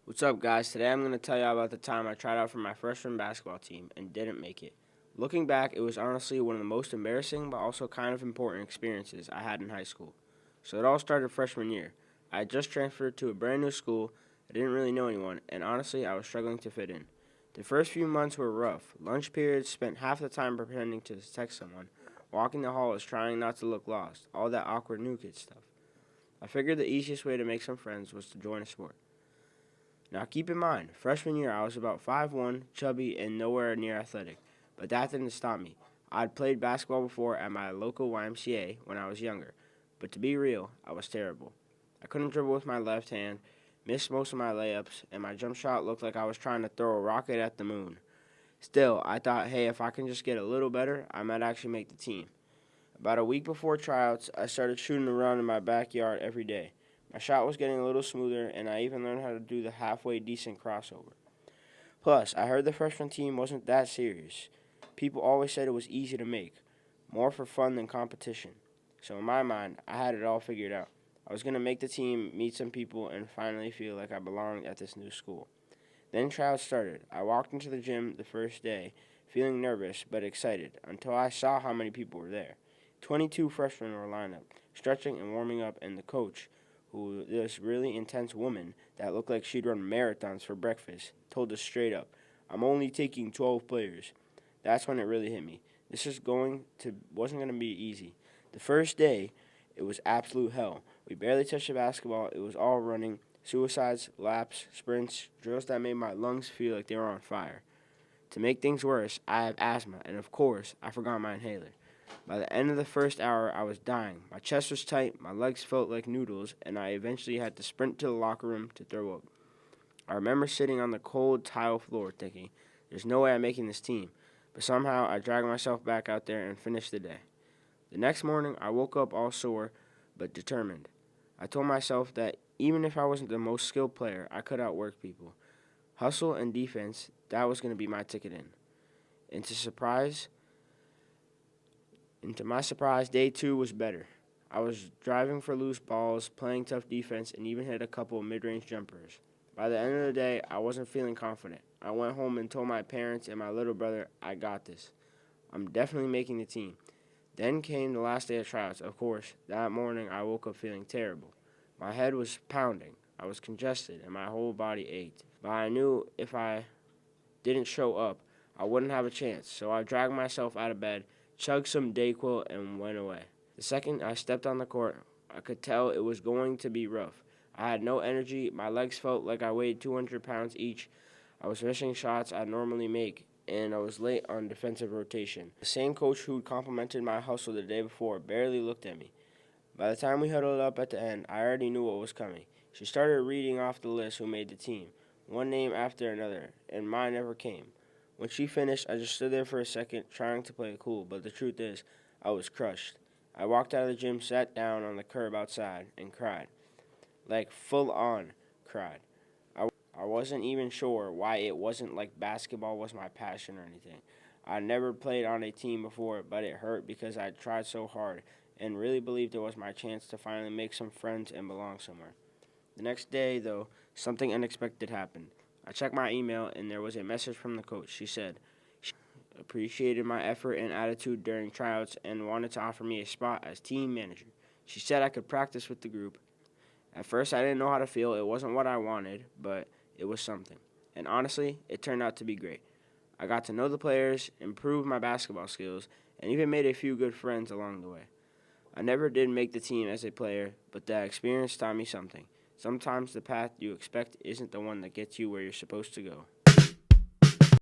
What's up, guys? Today I'm going to tell you about the time I tried out for my freshman basketball team and didn't make it. Looking back, it was honestly one of the most embarrassing but also kind of important experiences I had in high school. So it all started freshman year. I had just transferred to a brand new school, I didn't really know anyone, and honestly, I was struggling to fit in. The first few months were rough. Lunch periods spent half the time pretending to text someone. Walking the halls trying not to look lost. All that awkward new kid stuff. I figured the easiest way to make some friends was to join a sport. Now keep in mind, freshman year I was about 5'1", chubby, and nowhere near athletic, but that didn't stop me. I'd played basketball before at my local YMCA when I was younger, but to be real, I was terrible. I couldn't dribble with my left hand, missed most of my layups, and my jump shot looked like I was trying to throw a rocket at the moon. Still, I thought, hey, if I can just get a little better, I might actually make the team. About a week before tryouts, I started shooting around in my backyard every day. My shot was getting a little smoother, and I even learned how to do the halfway decent crossover. Plus, I heard the freshman team wasn't that serious. People always said it was easy to make, more for fun than competition. So in my mind, I had it all figured out. I was going to make the team, meet some people, and finally feel like I belonged at this new school. Then tryouts started. I walked into the gym the first day, feeling nervous but excited, until I saw how many people were there. 22 freshmen were lined up, stretching and warming up, and the coach, who this really intense woman that looked like she'd run marathons for breakfast, told us straight up, "I'm only taking 12 players." That's when it really hit me. This wasn't going to be easy. The first day, it was absolute hell. We barely touched the basketball. It was all running, suicides, laps, sprints, drills that made my lungs feel like they were on fire. To make things worse, I have asthma, and of course, I forgot my inhaler. By the end of the first hour, I was dying. My chest was tight, my legs felt like noodles, and I eventually had to sprint to the locker room to throw up. I remember sitting on the cold tile floor thinking, there's no way I'm making this team. But somehow I dragged myself back out there and finished the day. The next morning, I woke up all sore but determined. I told myself that even if I wasn't the most skilled player, I could outwork people. Hustle and defense, that was going to be my ticket in. And to my surprise, day two was better. I was driving for loose balls, playing tough defense, and even hit a couple of mid-range jumpers. By the end of the day, I wasn't feeling confident. I went home and told my parents and my little brother, I got this. I'm definitely making the team. Then came the last day of tryouts. Of course, that morning I woke up feeling terrible. My head was pounding. I was congested, and my whole body ached. But I knew if I didn't show up, I wouldn't have a chance, so I dragged myself out of bed, chugged some Dayquil, and went away. The second I stepped on the court, I could tell it was going to be rough. I had no energy, my legs felt like I weighed 200 pounds each, I was missing shots I'd normally make, and I was late on defensive rotation. The same coach who'd complimented my hustle the day before barely looked at me. By the time we huddled up at the end, I already knew what was coming. She started reading off the list who made the team, one name after another, and mine never came. When she finished, I just stood there for a second, trying to play it cool, but the truth is, I was crushed. I walked out of the gym, sat down on the curb outside, and cried. Like, full on cried. I wasn't even sure why it wasn't like basketball was my passion or anything. I never played on a team before, but it hurt because I tried so hard and really believed it was my chance to finally make some friends and belong somewhere. The next day, though, something unexpected happened. I checked my email, and there was a message from the coach. She said she appreciated my effort and attitude during tryouts and wanted to offer me a spot as team manager. She said I could practice with the group. At first, I didn't know how to feel. It wasn't what I wanted, but it was something. And honestly, it turned out to be great. I got to know the players, improved my basketball skills, and even made a few good friends along the way. I never did make the team as a player, but that experience taught me something. Sometimes the path you expect isn't the one that gets you where you're supposed to go.